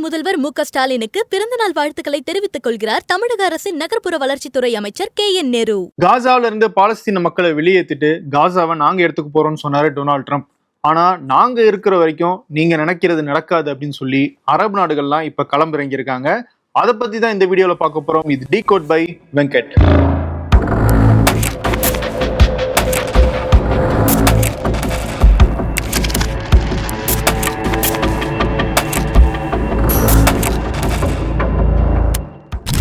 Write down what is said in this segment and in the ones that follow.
முதல்வர் மு.க.ஸ்டாலினுக்கு பிறந்தநாள் வாழ்த்துக்களை தெரிவித்துக் கொள்கிறார் தமிழக அரசின் நகர்ப்புற வளர்ச்சித்துறை அமைச்சர் கே.என். நேரு. காசாவில இருந்து பாலஸ்தீன மக்களை வெளியேற்றிட்டு காசாவை நாங்க எடுத்துக்க போறோம்னு சொன்னாரு டொனால்ட் ட்ரம்ப். ஆனா நாங்க இருக்கிற வரைக்கும் நீங்க நினைக்கிறது நடக்காது அப்படின்னு சொல்லி அரபு நாடுகள்லாம் இப்ப களமிறங்கி இருக்காங்க. அதை பத்தி தான் இந்த வீடியோல பார்க்க போறோம். இது decode by Venkat.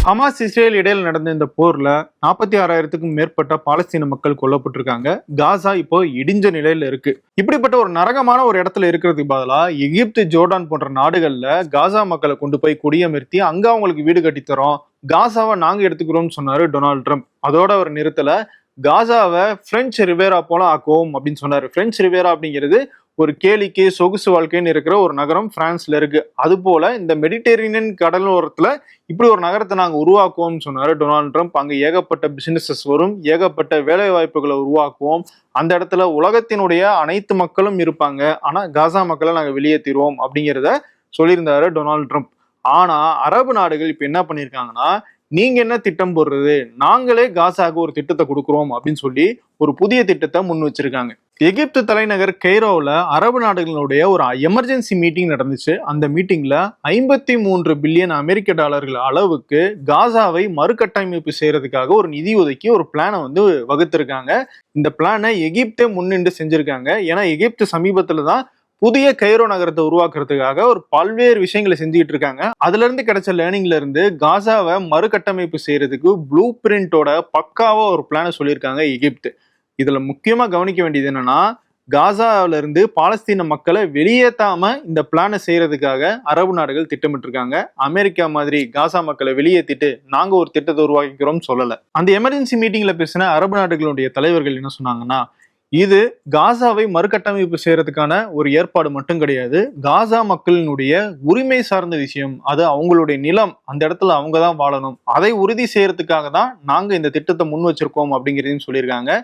Hamas Israel இடையில நடந்த இந்த போர்ல 46,000க்கும் மேற்பட்ட பாலஸ்தீன மக்கள் கொல்லப்பட்டிருக்காங்க. காசா இப்போ இடிஞ்ச நிலையில இருக்கு. இப்படிப்பட்ட ஒரு நரகமான ஒரு இடத்துல இருக்கிறதுக்கு பதிலா எகிப்து, ஜோர்டான் போன்ற நாடுகள்ல காசா மக்களை கொண்டு போய் குடியமர்த்தி அங்க அவங்களுக்கு வீடு கட்டித்தரோம், காசாவை நாங்க எடுத்துக்கிறோம்னு சொன்னாரு டொனால்ட் ட்ரம்ப். அதோட அவர் நிறுத்தல, காசாவை பிரெஞ்சு ரிவேரா போல ஆக்குவோம் அப்படின்னு சொன்னாரு. பிரெஞ்சு ரிவேரா அப்படிங்கிறது ஒரு கேளிக்கை சொகுசு வாழ்க்கைன்னு இருக்கிற ஒரு நகரம் பிரான்ஸ்ல இருக்கு. அது போல இந்த மெடிட்டேரியன் கடலோரத்துல இப்படி ஒரு நகரத்தை நாங்க உருவாக்குவோம்னு சொன்னாரு டொனால்ட் ட்ரம்ப். அங்க ஏகப்பட்ட பிசினஸஸ் வரும், ஏகப்பட்ட வேலை வாய்ப்புகளை உருவாக்குவோம், அந்த இடத்துல உலகத்தினுடைய அனைத்து மக்களும் இருப்பாங்க, ஆனா காசா மக்களை நாங்க வெளியேற்றிடுவோம் அப்படிங்கிறத சொல்லியிருந்தாரு டொனால்ட் ட்ரம்ப். ஆனா அரபு நாடுகள் இப்ப என்ன பண்ணிருக்காங்கன்னா, நீங்க என்ன திட்டம் போடுறது, நாங்களே காசாக்கு ஒரு திட்டத்தை கொடுக்குறோம் அப்படின்னு சொல்லி ஒரு புதிய திட்டத்தை முன் வச்சிருக்காங்க. எகிப்து தலைநகர் கெய்ரோவில் அரபு நாடுகளுடைய ஒரு எமர்ஜென்சி மீட்டிங் நடந்துச்சு. அந்த மீட்டிங்ல 53 பில்லியன் அமெரிக்க டாலர்கள் அளவுக்கு காசாவை மறுகட்டமைப்பு செய்யறதுக்காக ஒரு நிதி ஒதுக்கி ஒரு பிளானை வகுத்திருக்காங்க. இந்த பிளானை எகிப்தே முன்னின்று செஞ்சிருக்காங்க. ஏன்னா எகிப்து சமீபத்துல தான் புதிய கெய்ரோ நகரத்தை உருவாக்குறதுக்காக ஒரு பல்வேறு விஷயங்களை செஞ்சுக்கிட்டு இருக்காங்க. அதுல இருந்து கிடைச்ச லேர்னிங்ல இருந்து காசாவை மறுகட்டமைப்பு செய்யறதுக்கு ப்ளூ பிரிண்டோட பக்காவா ஒரு பிளானை சொல்லியிருக்காங்க எகிப்து. இதுல முக்கியமா கவனிக்க வேண்டியது என்னன்னா, காசாவில இருந்து பாலஸ்தீன மக்களை வெளியேற்றாம இந்த பிளானை செய்யறதுக்காக அரபு நாடுகள் திட்டமிட்டு இருக்காங்க. அமெரிக்கா மாதிரி காசா மக்களை வெளியேற்றிட்டு நாங்க ஒரு திட்டத்தை உருவாக்கிக்கிறோம் சொல்லல. அந்த எமர்ஜென்சி மீட்டிங்ல பேசின அரபு நாடுகளுடைய தலைவர்கள் என்ன சொன்னாங்கன்னா, இது காசாவை மறுகட்டமைப்பு செய்யறதுக்கான ஒரு ஏற்பாடு மட்டும் கிடையாது, காசா மக்களினுடைய உரிமை சார்ந்த விஷயம், அது அவங்களுடைய நிலம், அந்த இடத்துல அவங்க தான் வாழணும், அதை உறுதி செய்யறதுக்காக தான் நாங்க இந்த திட்டத்தை முன் வச்சிருக்கோம் அப்படிங்கிறதையும் சொல்லியிருக்காங்க.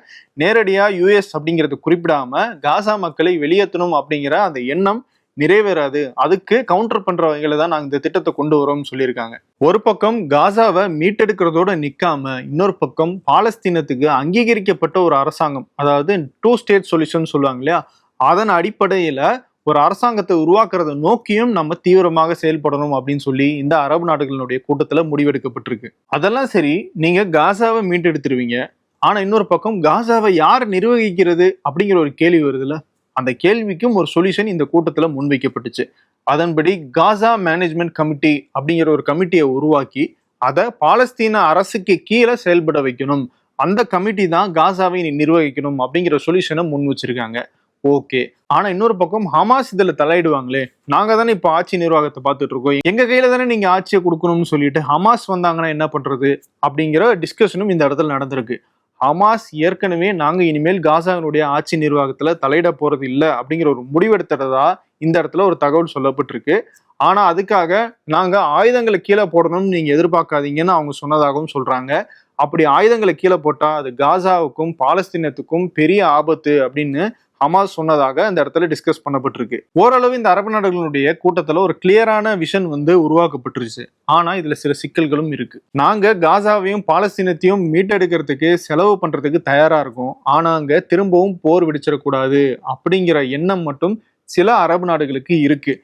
நேரடியா யுஎஸ் அப்படிங்கிறது குறிப்பிடாம காசா மக்களை வெளியேற்றணும் அப்படிங்கிற அந்த எண்ணம் நிறைவேறாது, அதுக்கு கவுண்டர் பண்ற வகையில தான் நாங்க இந்த திட்டத்தை கொண்டு வரோம்னு சொல்லியிருக்காங்க. ஒரு பக்கம் காசாவை மீட்டெடுக்கிறதோட நிக்காம இன்னொரு பக்கம் பாலஸ்தீனத்துக்கு அங்கீகரிக்கப்பட்ட ஒரு அரசாங்கம், அதாவது 2 ஸ்டேட் சொல்யூஷன் சொல்லுவாங்க இல்லையா, அதன் அடிப்படையில ஒரு அரசாங்கத்தை உருவாக்குறத நோக்கியும் நம்ம தீவிரமாக செயல்படணும் அப்படின்னு சொல்லி இந்த அரபு நாடுகளினுடைய கூட்டத்துல முடிவெடுக்கப்பட்டிருக்கு. அதெல்லாம் சரி, நீங்க காசாவை மீட்டெடுத்துருவீங்க, ஆனா இன்னொரு பக்கம் காசாவை யார் நிர்வகிக்கிறது அப்படிங்கிற ஒரு கேள்வி வருதுல்ல. அந்த கேள்விக்கும் ஒரு சொல்யூஷன் இந்த கூட்டத்துல முன்வைக்கப்பட்டுச்சு. அதன்படி காசா மேனேஜ்மெண்ட் கமிட்டி அப்படிங்கிற ஒரு கமிட்டியை உருவாக்கி அதை பாலஸ்தீன அரசுக்கு கீழே செயல்பட வைக்கணும், அந்த கமிட்டி தான் காசாவை நிர்வகிக்கணும் அப்படிங்கிற சொல்யூஷனை முன் வச்சிருக்காங்க. ஓகே, ஆனா இன்னொரு பக்கம் ஹமாஸ் இதுல தலையிடுவாங்களே, நாங்க தானே இப்ப ஆட்சி நிர்வாகத்தை பார்த்துட்டு இருக்கோம், எங்க கையில தானே நீங்க ஆட்சியை கொடுக்கணும்னு சொல்லிட்டு ஹமாஸ் வந்தாங்கன்னா என்ன பண்றது அப்படிங்கிற டிஸ்கஷனும் இந்த இடத்துல நடந்திருக்கு. ஹமாஸ் ஏற்கனவே நாங்க இனிமேல் காசாவினுடைய ஆட்சி நிர்வாகத்துல தலையிட போறது இல்லை அப்படிங்கிற ஒரு முடிவெடுத்ததா இந்த இடத்துல ஒரு தகவல் சொல்லப்பட்டிருக்கு. ஆனா அதுக்காக நாங்க ஆயுதங்களை கீழே போடணும்னு நீங்க எதிர்பார்க்காதீங்கன்னு அவங்க சொன்னதாகவும் சொல்றாங்க. அப்படி ஆயுதங்களை கீழே போட்டா அது காசாவுக்கும் பாலஸ்தீனத்துக்கும் பெரிய ஆபத்து அப்படின்னு ஹமாஸ் சொன்னதாக இந்த இடத்துல டிஸ்கஸ் பண்ணப்பட்டிருக்கு. ஓரளவு இந்த அரபு நாடுகளுடைய கூட்டத்துல ஒரு கிளியரான விஷன் உருவாக்கப்பட்டுருச்சு. ஆனா இதுல சில சிக்கல்களும் இருக்கு. நாங்க காசாவையும் பாலஸ்தீனத்தையும் மீட்டெடுக்கிறதுக்கு செலவு பண்றதுக்கு தயாரா இருக்கும், ஆனா அங்க திரும்பவும் போர் வெடிச்சிடக்கூடாது அப்படிங்கிற எண்ணம் மட்டும் சில அரபு நாடுகளுக்கு இருக்கு.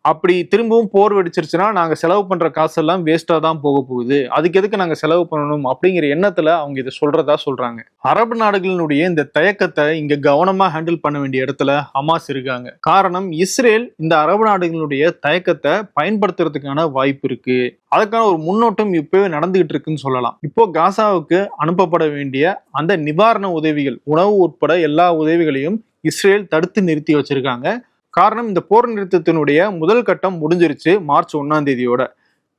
அப்படி திரும்பவும் போர் வெடிச்சிருச்சுன்னா நாங்க செலவு பண்ற காசெல்லாம் வேஸ்டா தான் போக போகுது, அதுக்கு எதுக்கு நாங்க செலவு பண்ணணும் அப்படிங்கிற எண்ணத்துல அவங்க இதை சொல்றதா சொல்றாங்க. அரபு நாடுகளினுடைய இந்த தயக்கத்தை இங்க கவனமா ஹேண்டில் பண்ண வேண்டிய இடத்துல ஹமாஸ் இருக்காங்க. காரணம், இஸ்ரேல் இந்த அரபு நாடுகளுடைய தயக்கத்தை பயன்படுத்துறதுக்கான வாய்ப்பு இருக்கு. அதுக்கான ஒரு முன்னோட்டம் இப்பவே நடந்துகிட்டு இருக்குன்னு சொல்லலாம். இப்போ காசாவுக்கு அனுப்பப்பட வேண்டிய அந்த நிவாரண உதவிகள், உணவு உட்பட எல்லா உதவிகளையும் இஸ்ரேல் தடுத்து நிறுத்தி வச்சிருக்காங்க. காரணம், இந்த போர் நிறுத்தத்தினுடைய முதல் கட்டம் முடிஞ்சிருச்சு மார்ச் 1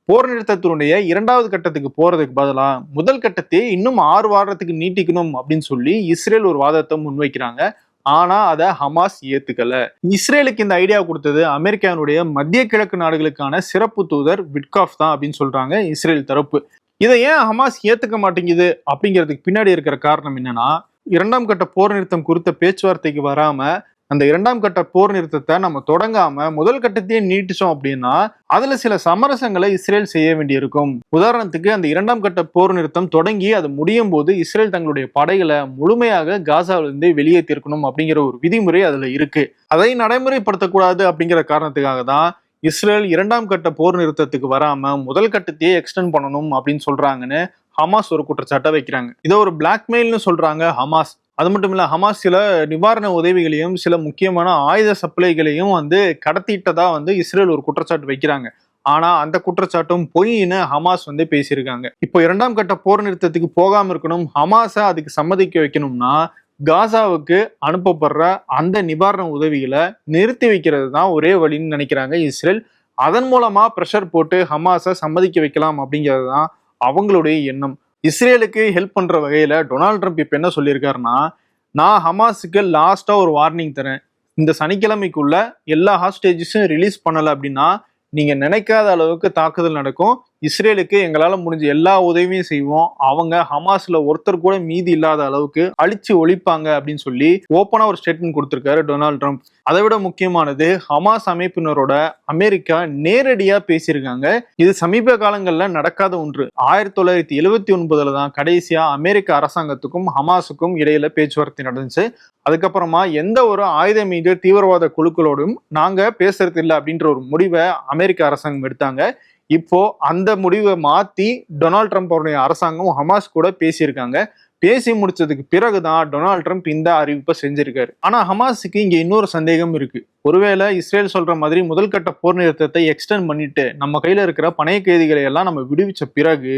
போர் நிறுத்தத்தினுடைய 2வது கட்டத்துக்கு போறதுக்கு பதிலா முதல் கட்டத்தை இன்னும் 6 வாரத்துக்கு நீட்டிக்கணும் அப்படின்னு சொல்லி இஸ்ரேல் ஒரு வாதத்தை முன்வைக்கிறாங்க. ஆனா அதை ஹமாஸ் ஏத்துக்கல. இஸ்ரேலுக்கு இந்த ஐடியா கொடுத்தது அமெரிக்காவுடைய மத்திய கிழக்கு நாடுகளுக்கான சிறப்பு தூதர் விட்காஃப் தான் அப்படின்னு சொல்றாங்க இஸ்ரேல் தரப்பு. இதை ஏன் ஹமாஸ் ஏத்துக்க மாட்டேங்குது அப்படிங்கிறதுக்கு பின்னாடி இருக்கிற காரணம் என்னன்னா, 2ஆம் கட்ட போர் நிறுத்தம் குறித்த பேச்சுவார்த்தைக்கு வராம அந்த 2ஆம் கட்ட போர் நிறுத்தத்தை நம்ம தொடங்காம முதல் கட்டத்தையே நீட்டிச்சோம் அப்படின்னா அதுல சில சமரசங்களை இஸ்ரேல் செய்ய வேண்டியிருக்கும். உதாரணத்துக்கு அந்த 2ஆம் கட்ட போர் நிறுத்தம் தொடங்கி அது முடியும் போது இஸ்ரேல் தங்களுடைய படைகளை முழுமையாக காசாவிலிருந்து வெளியேற்றிருக்கணும் அப்படிங்கிற ஒரு விதிமுறை அதுல இருக்கு. அதை நடைமுறைப்படுத்தக்கூடாது அப்படிங்கிற காரணத்துக்காக தான் இஸ்ரேல் 2ஆம் கட்ட போர் நிறுத்தத்துக்கு வராம முதல் கட்டத்தையே எக்ஸ்டெண்ட் பண்ணணும் அப்படின்னு சொல்றாங்கன்னு ஹமாஸ் ஒரு குற்றச்சாட்டை வைக்கிறாங்க. இதை ஒரு பிளாக்மெயில்னு சொல்றாங்க ஹமாஸ். அது மட்டும் இல்ல, ஹமாஸ் சில நிவாரண உதவிகளையும் சில முக்கியமான ஆயுத சப்ளைகளையும் கடத்திட்டதா இஸ்ரேல் ஒரு குற்றச்சாட்டு வைக்கிறாங்க. ஆனா அந்த குற்றச்சாட்டும் பொய்ன்னு ஹமாஸ் பேசியிருக்காங்க. இப்போ 2ஆம் கட்ட போர் நிறுத்தத்துக்கு போகாம இருக்கணும், ஹமாஸை அதுக்கு சம்மதிக்க வைக்கணும்னா காசாவுக்கு அனுப்பப்படுற அந்த நிவாரண உதவிகளை நிறுத்தி வைக்கிறது தான் ஒரே வழின்னு நினைக்கிறாங்க இஸ்ரேல். அதன் மூலமா ப்ரெஷர் போட்டு ஹமாஸை சம்மதிக்க வைக்கலாம் அப்படிங்கிறது தான் அவங்களுடைய எண்ணம். இஸ்ரேலுக்கு ஹெல்ப் பண்ற வகையில டொனால்ட் ட்ரம்ப் இப்ப என்ன சொல்லியிருக்காருன்னா, நான் ஹமாஸுக்கு லாஸ்டா ஒரு வார்னிங் தரேன், இந்த சனிக்கிழமைக்குள்ள எல்லா ஹாஸ்டேஜஸும் ரிலீஸ் பண்ணல அப்படின்னா நீங்க நினைக்காத அளவுக்கு தாக்குதல் நடக்கும், இஸ்ரேலுக்கு எங்களால முடிஞ்ச எல்லா உதவியும் செய்வோம், அவங்க ஹமாஸ்ல ஒருத்தர் கூட மீதி இல்லாத அளவுக்கு அழிச்சு ஒழிப்பாங்க அப்படின்னு சொல்லி ஓப்பனா ஒரு ஸ்டேட்மெண்ட் கொடுத்திருக்காரு டொனால்ட் ட்ரம்ப். அதை விட முக்கியமானது, ஹமாஸ் அமைப்பினரோட அமெரிக்கா நேரடியா பேசியிருக்காங்க. இது சமீப காலங்கள்ல நடக்காத ஒன்று. 1979 தான் கடைசியா அமெரிக்க அரசாங்கத்துக்கும் ஹமாஸுக்கும் இடையில பேச்சுவார்த்தை நடந்துச்சு. அதுக்கப்புறமா எந்த ஒரு ஆயுதமீது தீவிரவாத குழுக்களோடும் நாங்க பேசுறது இல்லை அப்படின்ற ஒரு முடிவை அமெரிக்க அரசாங்கம் எடுத்தாங்க. இப்போ அந்த முடிவை மாத்தி டொனால்ட் ட்ரம்ப் அவருடைய அரசாங்கம் ஹமாஸ் கூட பேசியிருக்காங்க. பேசி முடிச்சதுக்கு பிறகுதான் டொனால்ட் ட்ரம்ப் இந்த அறிவிப்பை செஞ்சிருக்காரு. ஆனா ஹமாஸுக்கு இங்க இன்னொரு சந்தேகம் இருக்கு. ஒருவேளை இஸ்ரேல் சொல்ற மாதிரி முதல் கட்ட போர் நிறுத்தத்தை எக்ஸ்டெண்ட் பண்ணிட்டு நம்ம கையில இருக்கிற பணைய கைதிகளை எல்லாம் நம்ம விடுவிச்ச பிறகு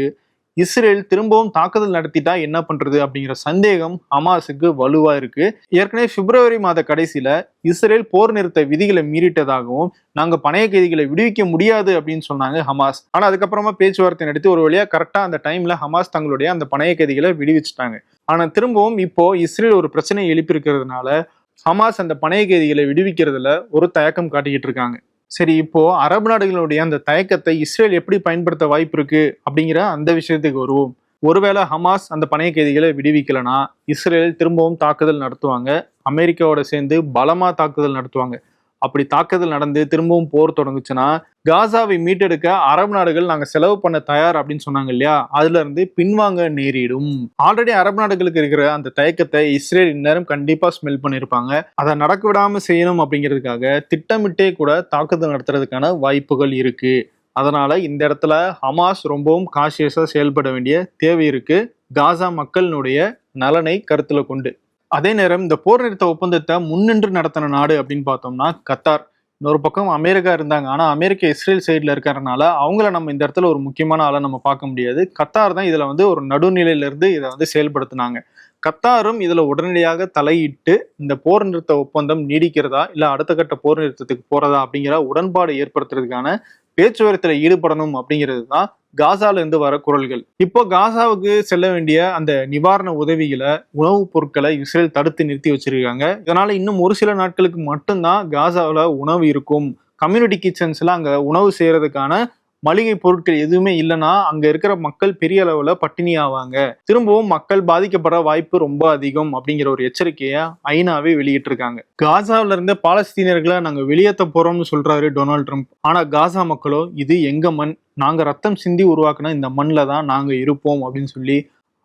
இஸ்ரேல் திரும்பவும் தாக்குதல் நடத்திட்டா என்ன பண்றது அப்படிங்கிற சந்தேகம் ஹமாஸுக்கு வலுவா இருக்கு. ஏற்கனவே பிப்ரவரி மாத கடைசியில இஸ்ரேல் போர் நிறுத்த விதிகளை மீறிட்டதாகவும் நாங்க பணைய கைதிகளை விடுவிக்க முடியாது அப்படின்னு சொன்னாங்க ஹமாஸ். ஆனா அதுக்கப்புறமா பேச்சுவார்த்தை நடத்தி ஒரு வழியா கரெக்டா அந்த டைம்ல ஹமாஸ் தங்களுடைய அந்த பணைய கைதிகளை விடுவிச்சுட்டாங்க. ஆனா திரும்பவும் இப்போ இஸ்ரேல் ஒரு பிரச்சனையை எழுப்பியிருக்கிறதுனால ஹமாஸ் அந்த பணைய கைதிகளை விடுவிக்கிறதுல ஒரு தயக்கம் காட்டிக்கிட்டு இருக்காங்க. சரி, இப்போ அரபு நாடுகளுடைய அந்த தயக்கத்தை இஸ்ரேல் எப்படி பயன்படுத்த வாய்ப்பு இருக்கு அப்படிங்கிற அந்த விஷயத்துக்கு வருவோம். ஒருவேளை ஹமாஸ் அந்த பணைய கைதிகளை விடுவிக்கலனா இஸ்ரேல் திரும்பவும் தாக்குதல் நடத்துவாங்க, அமெரிக்காவோட சேர்ந்து பலமா தாக்குதல் நடத்துவாங்க. அப்படி தாக்குதல் நடந்து திரும்பவும் போர் தொடங்குச்சுன்னா காசாவை மீட்டெடுக்க அரபு நாடுகள் நாங்க செலவு பண்ண தயார் அப்படின்னு சொன்னாங்க இல்லையா, அதுல இருந்து பின்வாங்க நேரிடும். ஆல்ரெடி அரபு நாடுகளுக்கு இருக்கிற அந்த தயக்கத்தை இஸ்ரேல் இந்நேரம் கண்டிப்பா ஸ்மெல் பண்ணிருப்பாங்க. அதை நடக்க விடாம செய்யணும் அப்படிங்கிறதுக்காக திட்டமிட்டே கூட தாக்குதல் நடத்துறதுக்கான வாய்ப்புகள் இருக்கு. அதனால இந்த இடத்துல ஹமாஸ் ரொம்பவும் காஷியஸா செயல்பட வேண்டிய தேவை இருக்கு, காசா மக்களினுடைய நலனை கருத்துல கொண்டு. அதே நேரம் இந்த போர் நிறுத்த ஒப்பந்தத்தை முன்னின்று நடத்தின நாடு அப்படின்னு பார்த்தோம்னா கத்தார். இன்னொரு பக்கம் அமெரிக்கா இருந்தாங்க. ஆனா அமெரிக்கா இஸ்ரேல் சைட்ல இருக்கிறதுனால அவங்கள நம்ம இந்த இடத்துல ஒரு முக்கியமான ஆளை நம்ம பார்க்க முடியாது. கத்தார் தான் இதுல ஒரு நடுநிலையில இருந்து இதை செயல்படுத்தினாங்க. கத்தாரும் இதுல உடனடியாக தலையிட்டு இந்த போர் நிறுத்த ஒப்பந்தம் நீடிக்கிறதா இல்ல அடுத்த கட்ட போர் நிறுத்தத்துக்கு போறதா அப்படிங்கிற உடன்பாடு ஏற்படுத்துறதுக்கான பேச்சுவார்த்தையில ஈடுபடணும் அப்படிங்கிறது தான் காசால இருந்து வர குரல்கள். இப்போ காசாவுக்கு செல்ல வேண்டிய அந்த நிவாரண உதவிகளை, உணவுப் பொருட்களை இஸ்ரேல் தடுத்து நிறுத்தி வச்சிருக்காங்க. இதனால இன்னும் ஒரு சில நாட்களுக்கு மட்டும்தான் காசாவில் உணவு இருக்கும். கம்யூனிட்டி கிச்சன்ஸ்ல அங்க உணவு செய்யறதுக்கான மளிகை பொருட்கள் எதுவுமே இல்லைன்னா அங்க இருக்கிற மக்கள் பெரிய அளவுல பட்டினி ஆவாங்க, திரும்பவும் மக்கள் பாதிக்கப்பட வாய்ப்பு ரொம்ப அதிகம் அப்படிங்கிற ஒரு எச்சரிக்கையை ஐநாவே வெளியிட்டு இருக்காங்க. காசாவில இருந்து பாலஸ்தீனியர்களை நாங்க வெளியேற்ற போறோம்னு சொல்றாரு டொனால்ட் ட்ரம்ப். ஆனா காசா மக்களோ இது எங்க மண், நாங்க ரத்தம் சிந்தி உருவாக்குன இந்த மண்ணில தான் நாங்க இருப்போம் அப்படின்னு சொல்லி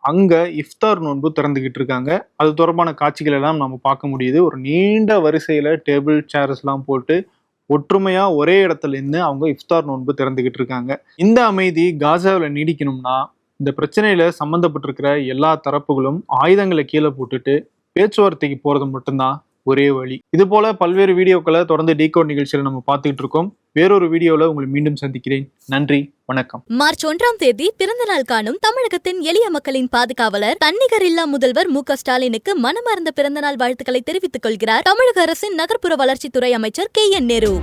அங்க இஃப்தார் நோன்பு திறந்துகிட்டு இருக்காங்க. அது தொடர்பான காட்சிகள் எல்லாம் நம்ம பார்க்க முடியுது. ஒரு நீண்ட வரிசையில டேபிள் சேர்ஸ் எல்லாம் போட்டு ஒற்றுமையா ஒரே இடத்துல இருந்து அவங்க இஃப்தார் நோன்பு திறந்துகிட்டு இருக்காங்க. இந்த அமைதி காசாவில் நீடிக்கணும்னா இந்த பிரச்சனையில சம்பந்தப்பட்டிருக்கிற எல்லா தரப்புகளும் ஆயுதங்களை கீழே போட்டுட்டு பேச்சுவார்த்தைக்கு போறது மட்டும்தான் ஒரே வழி. இது போல பல்வேறு வீடியோக்களை தொடர்ந்து டீகோட் நிகழ்ச்சியில நம்ம பார்த்துக்கிட்டு இருக்கோம். வேறொரு வீடியோல உங்களை மீண்டும் சந்திக்கிறேன். நன்றி, வணக்கம். மார்ச் 1ஆம் தேதி பிறந்த நாள் காணும் தமிழகத்தின் எளிய மக்களின் பாதுகாவலர், தன்னிகர் இல்லா முதல்வர் மு.க. ஸ்டாலினுக்கு மனமார்ந்த பிறந்தநாள் வாழ்த்துக்களை தெரிவித்துக் கொள்கிறார் தமிழக அரசின் நகர்ப்புற வளர்ச்சித்துறை அமைச்சர் K.N. நேரு.